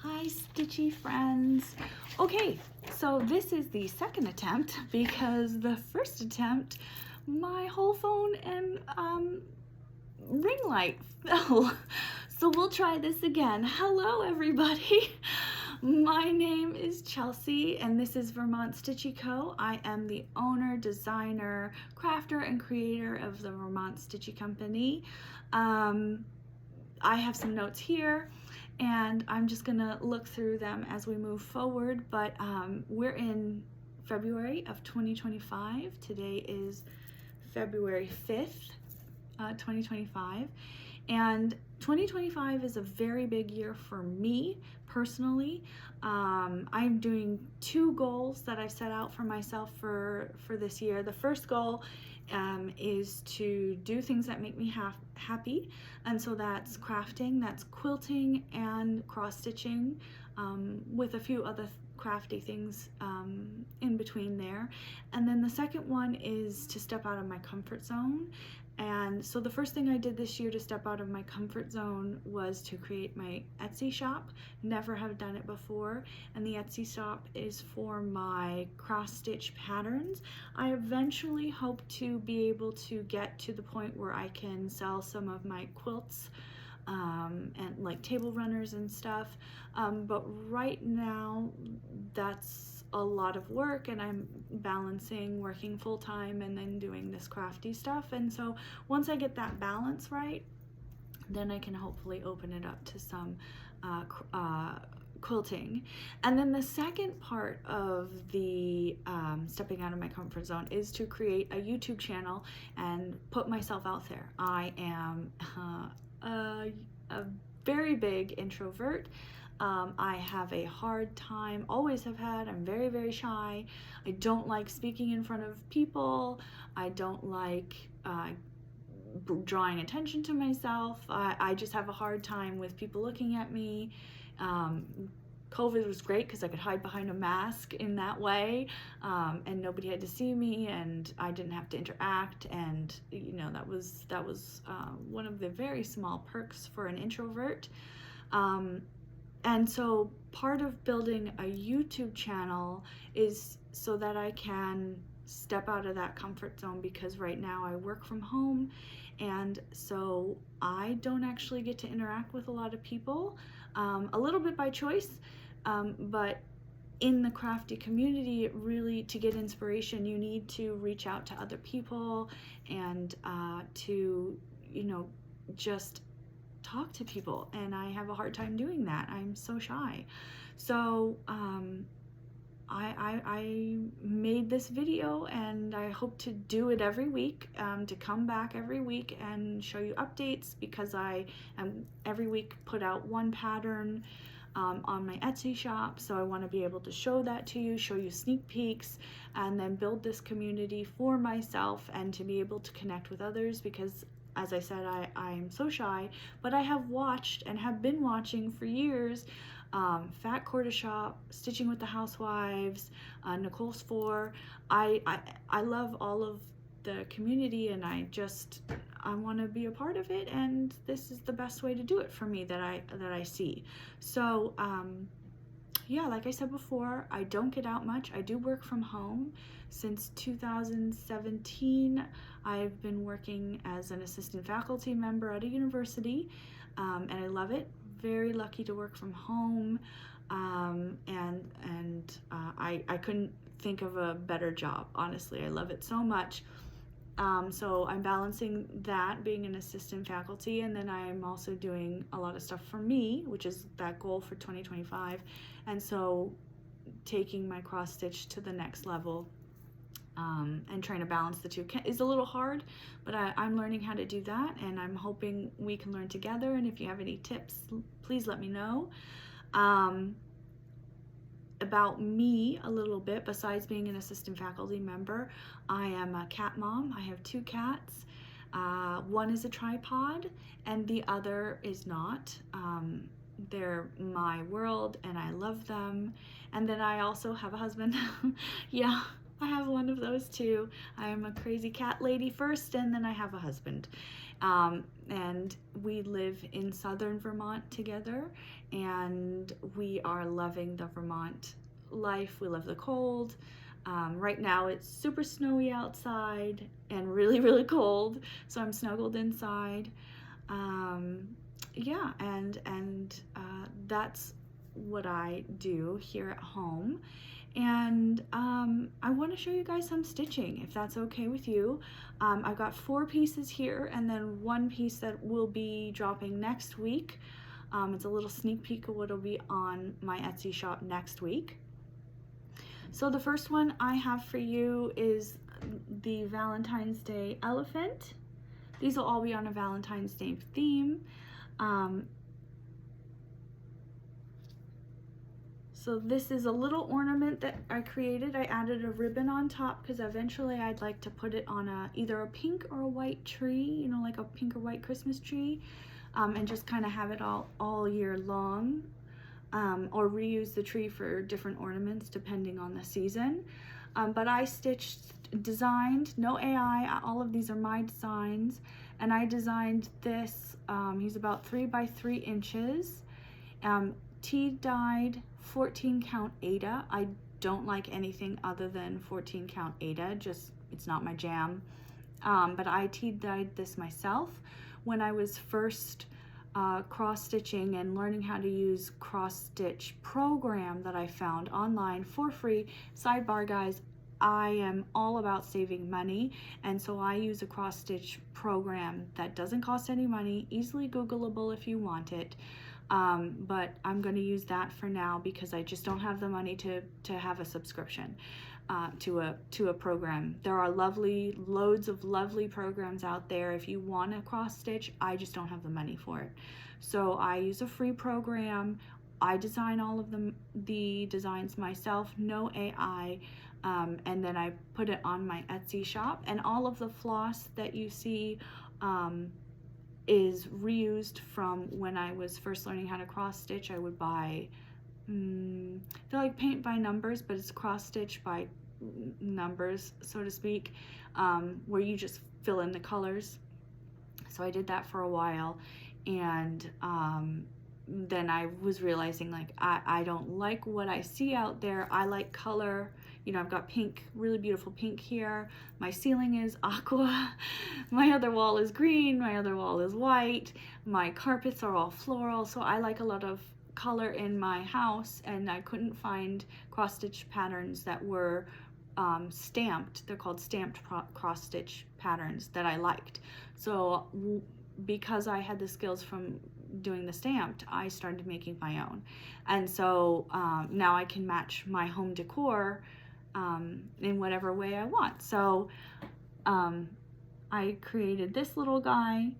Hi, Stitchy friends. Okay, so this is the second attempt because the first attempt, my whole phone and ring light fell. So we'll try this again. Hello, everybody. My name is Chelsea and this is Vermont Stitchy Co. I am the owner, designer, crafter, and creator of the Vermont Stitchy Company. I have some notes here and I'm just gonna look through them as we move forward, but we're in February of 2025. Today is February 5th, 2025, and 2025 is a very big year for me personally. I'm doing two goals that I've set out for myself for this year. The first goal is to do things that make me happy, and so that's crafting, that's quilting and cross stitching, with a few other crafty things in between there. And then the second one is to step out of my comfort zone. And so the first thing I did this year to step out of my comfort zone was to create my Etsy shop. Never have done it before, and the Etsy shop is for my cross stitch patterns. I eventually hope to be able to get to the point where I can sell some of my quilts and like table runners and stuff, but right now that's a lot of work, and I'm balancing working full-time and then doing this crafty stuff. And so once I get that balance right, then I can hopefully open it up to some quilting. And then the second part of the stepping out of my comfort zone is to create a YouTube channel and put myself out there. I am a very big introvert. I have a hard time, always have had. I'm very, very shy. I don't like speaking in front of people. I don't like drawing attention to myself. I just have a hard time with people looking at me. COVID was great because I could hide behind a mask in that way, and nobody had to see me, and I didn't have to interact, and you know, that was one of the very small perks for an introvert. And so part of building a YouTube channel is so that I can step out of that comfort zone, because right now I work from home, and so I don't actually get to interact with a lot of people, a little bit by choice, but in the crafty community, really, to get inspiration, you need to reach out to other people and to, you know, just talk to people, and I have a hard time doing that. I'm so shy. So I made this video, and I hope to do it every week, to come back every week and show you updates, because I am every week put out one pattern on my Etsy shop. So I want to be able to show that to you, show you sneak peeks, and then build this community for myself and to be able to connect with others, because as I said, I'm so shy, but I have watched and have been watching for years Fat Quarter Shop, Stitching with the Housewives, Nicole's Four. I love all of the community, and I want to be a part of it, and this is the best way to do it for me that I see. So yeah, like I said before, I don't get out much. I do work from home. Since 2017, I've been working as an assistant faculty member at a university, and I love it. Very lucky to work from home, and I couldn't think of a better job, honestly. I love it so much. So I'm balancing that, being an assistant faculty, and then I'm also doing a lot of stuff for me, which is that goal for 2025. And so taking my cross stitch to the next level, and trying to balance the two is a little hard, but I'm learning how to do that, and I'm hoping we can learn together. And if you have any tips, please let me know. About me a little bit, besides being an assistant faculty member, I am a cat mom. I have two cats. One is a tripod and the other is not. They're my world and I love them. And then I also have a husband. Yeah, I have one of those too. I am a crazy cat lady first, and then I have a husband. And we live in southern Vermont together, and we are loving the Vermont life. We love the cold. Right now it's super snowy outside and really, really cold, so I'm snuggled inside. Yeah, and that's what I do here at home. And I want to show you guys some stitching, if that's okay with you. I've got 4 pieces here, and then 1 piece that will be dropping next week. It's a little sneak peek of what will be on my Etsy shop next week. So the first one I have for you is the Valentine's Day elephant. These will all be on a Valentine's Day theme. So this is a little ornament that I created. I added a ribbon on top because eventually I'd like to put it on either a pink or a white tree, you know, like a pink or white Christmas tree, and just kind of have it all year long, or reuse the tree for different ornaments depending on the season. But I designed, no AI, all of these are my designs, and I designed this. He's about 3 by 3 inches, tea-dyed 14 count Aida. I don't like anything other than 14 count Aida, just it's not my jam. But I tea-dyed this myself when I was first cross-stitching and learning how to use cross-stitch program that I found online for free. Sidebar, guys, I am all about saving money, and so I use a cross-stitch program that doesn't cost any money, easily Googleable if you want it. But I'm going to use that for now because I just don't have the money to have a subscription to a program. There are loads of lovely programs out there if you want to cross stitch. I just don't have the money for it. So I use a free program. I design all of the designs myself, no AI, and then I put it on my Etsy shop. And all of the floss that you see is reused from when I was first learning how to cross stitch. I would buy, they're like paint by numbers, but it's cross stitch by numbers, so to speak, where you just fill in the colors. So I did that for a while, and then I was realizing, like, I don't like what I see out there. I like color. You know, I've got pink, really beautiful pink here. My ceiling is aqua. My other wall is green. My other wall is white. My carpets are all floral. So I like a lot of color in my house, and I couldn't find cross-stitch patterns that were stamped. They're called stamped cross-stitch patterns that I liked. So because I had the skills from doing the stamped, I started making my own. And so now I can match my home decor in whatever way I want. So I created this little guy.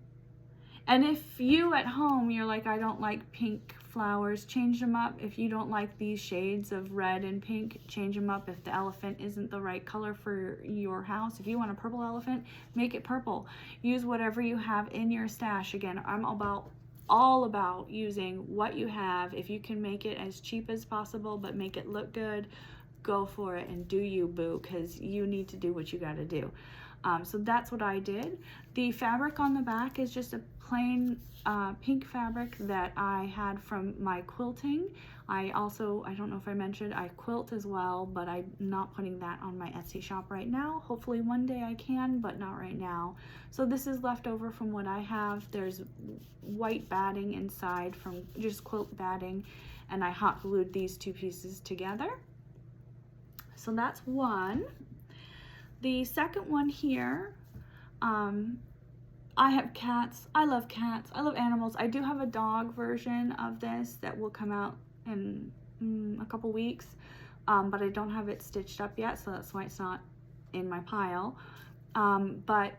And if you at home, you're like, I don't like pink flowers, change them up. If you don't like these shades of red and pink, change them up. If the elephant isn't the right color for your house, if you want a purple elephant, make it purple. Use whatever you have in your stash. Again, I'm all about using what you have. If you can make it as cheap as possible but make it look good, go for it and do you, boo, because you need to do what you got to do. So that's what I did. The fabric on the back is just a plain pink fabric that I had from my quilting. I don't know if I mentioned, I quilt as well, but I'm not putting that on my Etsy shop right now. Hopefully one day I can, but not right now. So this is left over from what I have. There's white batting inside from just quilt batting, and I hot glued these 2 pieces together. So that's one. The second one here, I have cats. I love cats. I love animals. I do have a dog version of this that will come out in a couple weeks, but I don't have it stitched up yet, so that's why it's not in my pile. But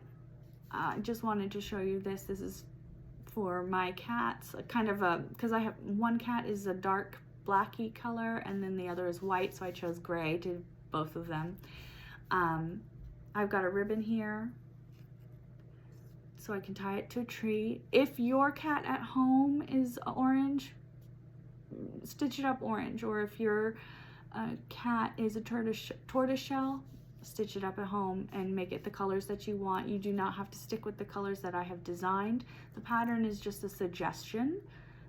I just wanted to show you this. This is for my cats, kind of because I have one cat is a dark blacky color, and then the other is white, so I chose gray to both of them. I've got a ribbon here so I can tie it to a tree. If your cat at home is orange, stitch it up orange, or if your cat is a tortoiseshell, stitch it up at home and make it the colors that you want. You do not have to stick with the colors that I have designed. The pattern is just a suggestion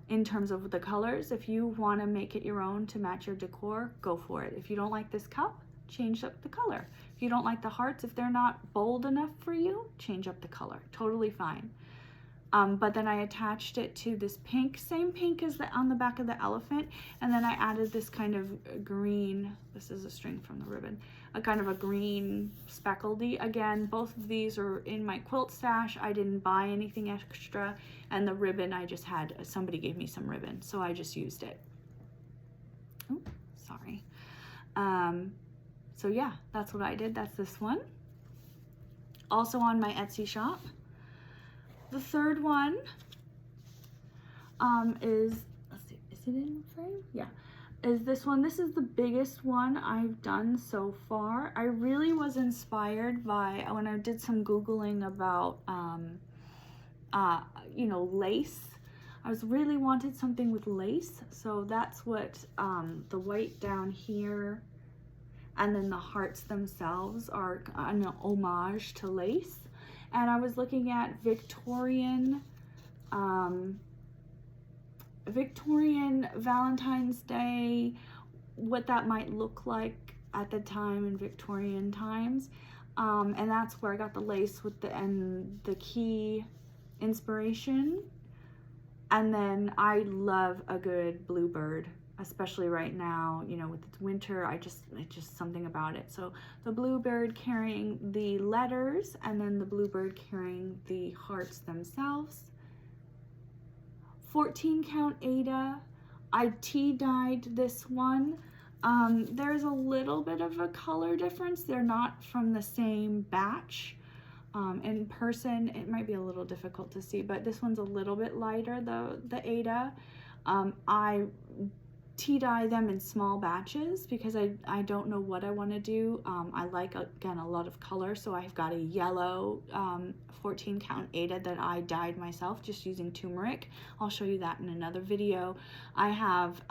in terms of the colors. If you want to make it your own to match your decor, go for it. If you don't like this cup, change up the color. If you don't like the hearts, if they're not bold enough for you, change up the color. Totally fine. But then I attached it to this pink, same pink as on the back of the elephant, and then I added this kind of green, this is a string from the ribbon, a kind of a green speckledy. Again, both of these are in my quilt stash. I didn't buy anything extra, and the ribbon I just had, somebody gave me some ribbon, so I just used it. Oh, sorry. So yeah, that's what I did. That's this one. Also on my Etsy shop. The third one is, let's see, is it in frame? Yeah, is this one. This is the biggest one I've done so far. I really was inspired by, when I did some Googling about, you know, lace. I really wanted something with lace, so that's what the white down here and then the hearts themselves are an homage to lace. And I was looking at Victorian Valentine's Day, what that might look like at the time in Victorian times. And that's where I got the lace with the key inspiration. And then I love a good bluebird, especially right now, you know, with its winter. It's just something about it. So the bluebird carrying the letters, and then the bluebird carrying the hearts themselves. 14 count Aida. I tea-dyed this one. There's a little bit of a color difference. They're not from the same batch. In person, it might be a little difficult to see, but this one's a little bit lighter, the Aida. I tea-dye them in small batches because I don't know what I want to do. I like, again, a lot of color, so I've got a yellow 14 count Aida that I dyed myself just using turmeric. I'll show you that in another video. I have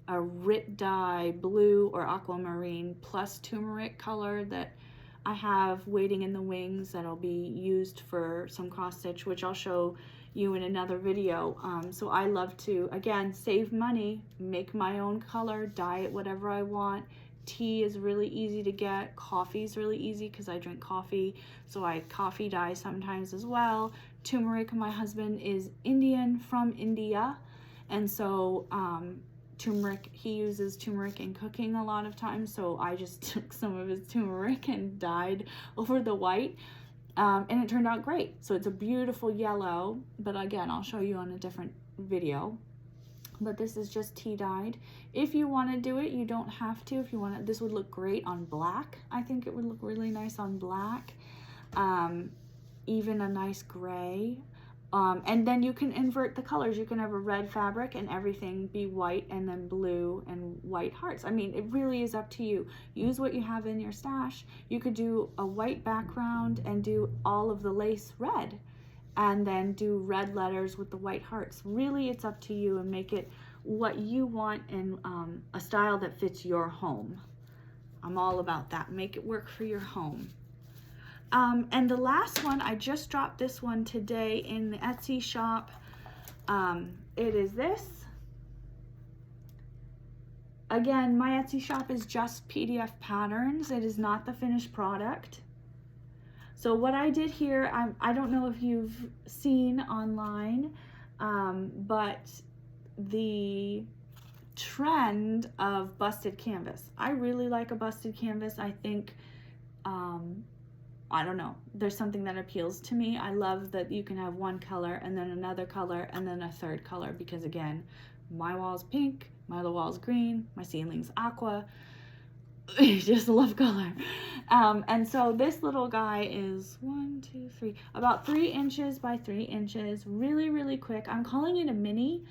a Rit dye blue or aquamarine plus turmeric color that I have waiting in the wings that'll be used for some cross stitch, which I'll show you in another video. So I love to, again, save money, make my own color, dye it whatever I want. Tea is really easy to get. Coffee is really easy because I drink coffee, so I coffee dye sometimes as well. Turmeric, my husband is Indian, from India, and so turmeric, he uses turmeric in cooking a lot of times, so I just took some of his turmeric and dyed over the white. And it turned out great. So it's a beautiful yellow, but again, I'll show you on a different video. But this is just tea dyed. If you want to do it, you don't have to. If you want to, this would look great on black. I think it would look really nice on black. Even a nice gray. And then you can invert the colors. You can have a red fabric and everything be white, and then blue and white hearts. I mean, it really is up to you. Use what you have in your stash. You could do a white background and do all of the lace red, and then do red letters with the white hearts. Really, it's up to you, and make it what you want in a style that fits your home. I'm all about that. Make it work for your home. And the last one, I just dropped this one today in the Etsy shop. It is this. Again, my Etsy shop is just PDF patterns. It is not the finished product. So what I did here, I don't know if you've seen online, but the trend of busted canvas. I really like a busted canvas. I think, I don't know, there's something that appeals to me. I love that you can have one color and then another color and then a third color, because again, my wall's pink, my other wall's green, my ceiling's aqua. I just love color. And so this little guy is about 3 inches by 3 inches. Really, really quick. I'm calling it a mini.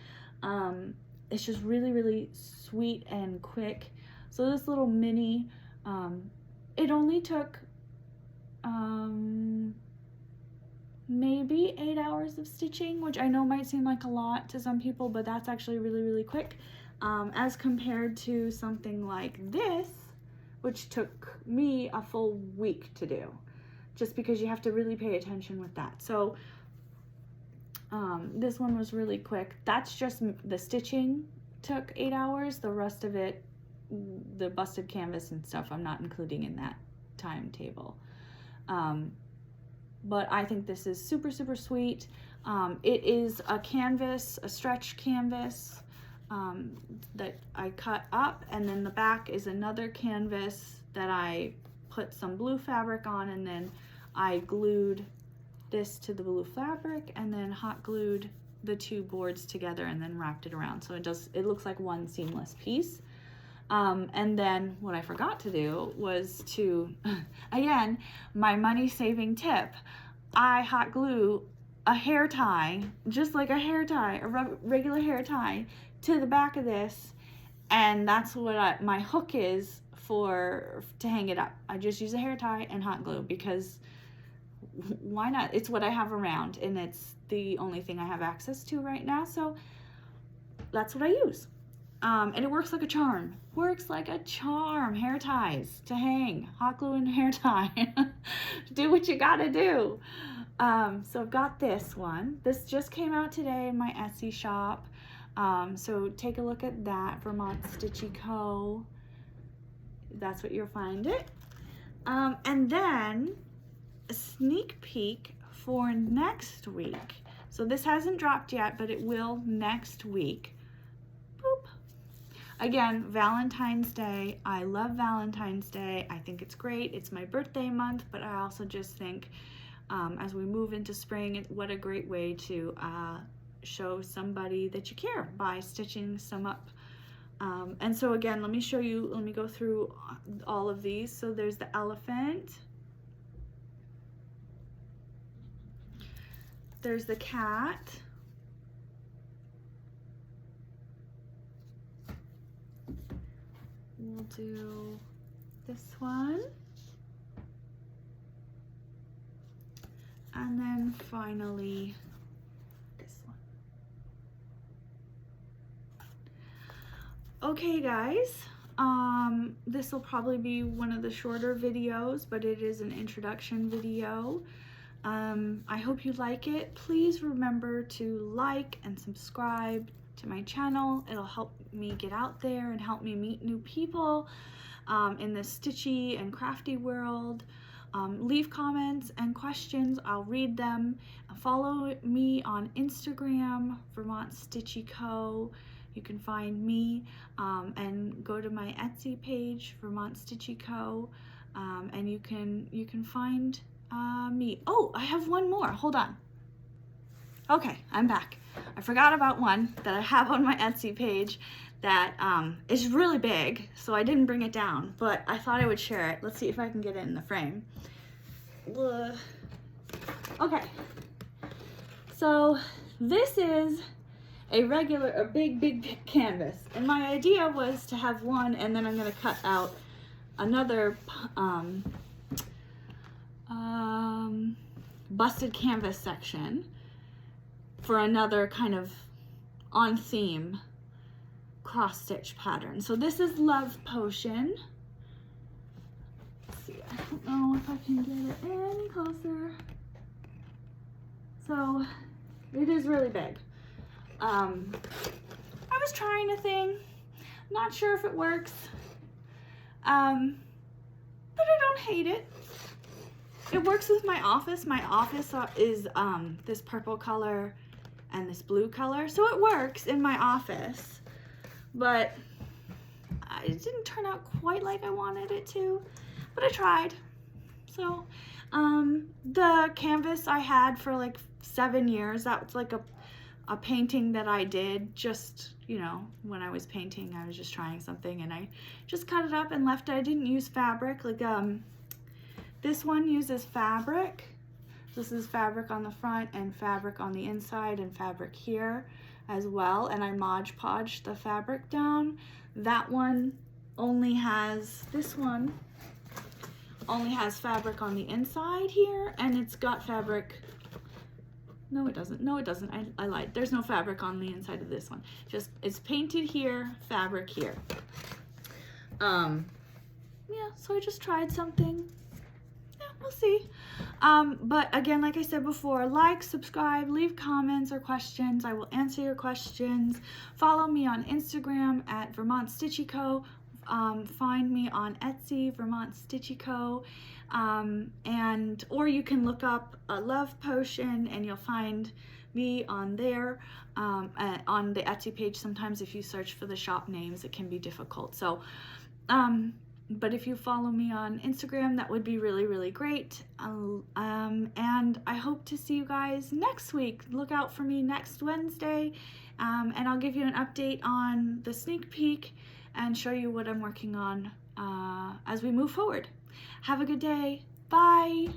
It's just really, really sweet and quick. So this little mini, it only took maybe 8 hours of stitching, which I know might seem like a lot to some people, but that's actually really, really quick, as compared to something like this, which took me a full week to do, just because you have to really pay attention with that. So this one was really quick. That's just the stitching took 8 hours. The rest of it, the busted canvas and stuff, I'm not including in that timetable. But I think this is super, super sweet. It is a canvas, a stretch canvas that I cut up, and then the back is another canvas that I put some blue fabric on, and then I glued this to the blue fabric and then hot glued the two boards together and then wrapped it around. So it looks like one seamless piece. And then what I forgot to do was to, again, my money saving tip, I hot glue a hair tie, just like a hair tie, a regular hair tie, to the back of this, and that's what my hook is to hang it up. I just use a hair tie and hot glue, because why not? It's what I have around, and it's the only thing I have access to right now, so that's what I use. And it works like a charm. Works like a charm. Hair ties to hang, hot glue and hair tie. Do what you gotta do. So I've got this one. This just came out today in my Etsy shop. So take a look at that, Vermont Stitchy Co. That's what you'll find it. And then a sneak peek for next week. So this hasn't dropped yet, but it will next week. Boop. Again, Valentine's Day. I love Valentine's Day. I think it's great. It's my birthday month, but I also just think as we move into spring, what a great way to show somebody that you care by stitching some up. And so again, let me go through all of these. So there's the elephant. There's the cat. We'll do this one. And then finally, this one. Okay, guys, this will probably be one of the shorter videos, but it is an introduction video. I hope you like it. Please remember to like and subscribe to my channel. It'll help me get out there and help me meet new people in the stitchy and crafty world. Leave comments and questions. I'll read them. Follow me on Instagram, Vermont Stitchy Co. You can find me, and go to my Etsy page, Vermont Stitchy Co. And you can find me. Oh, I have one more. Hold on. Okay, I'm back. I forgot about one that I have on my Etsy page that is really big, so I didn't bring it down, but I thought I would share it. Let's see if I can get it in the frame. Okay, so this is a big canvas, and my idea was to have one, and then I'm going to cut out another busted canvas section for another kind of on theme cross stitch pattern. So this is Love Potion. Let's see, I don't know if I can get it any closer. So it is really big. I was trying a thing, not sure if it works, but I don't hate it. It works with my office. My office is this purple color and this blue color, so it works in my office, but it didn't turn out quite like I wanted it to, but I tried. So the canvas I had for like 7 years, that was like a painting that I did just, you know, when I was painting, I was just trying something, and I just cut it up and left it. I didn't use fabric. Like this one uses fabric. This is fabric on the front and fabric on the inside and fabric here as well, and I Mod Podged the fabric down. That one only has, this one only has fabric on the inside here, and it's got fabric, no it doesn't, I lied. There's no fabric on the inside of this one. Just, it's painted here, fabric here. yeah, so I just tried something. Yeah, we'll see. But again, like I said before, like, subscribe, leave comments or questions. I will answer your questions. Follow me on Instagram at Vermont Stitchy Co. Find me on Etsy, Vermont Stitchy Co. Or you can look up a love potion and you'll find me on there. On the Etsy page, sometimes if you search for the shop names, it can be difficult. So, but if you follow me on Instagram, that would be really, really great. And I hope to see you guys next week. Look out for me next Wednesday, and I'll give you an update on the sneak peek and show you what I'm working on as we move forward. Have a good day. Bye.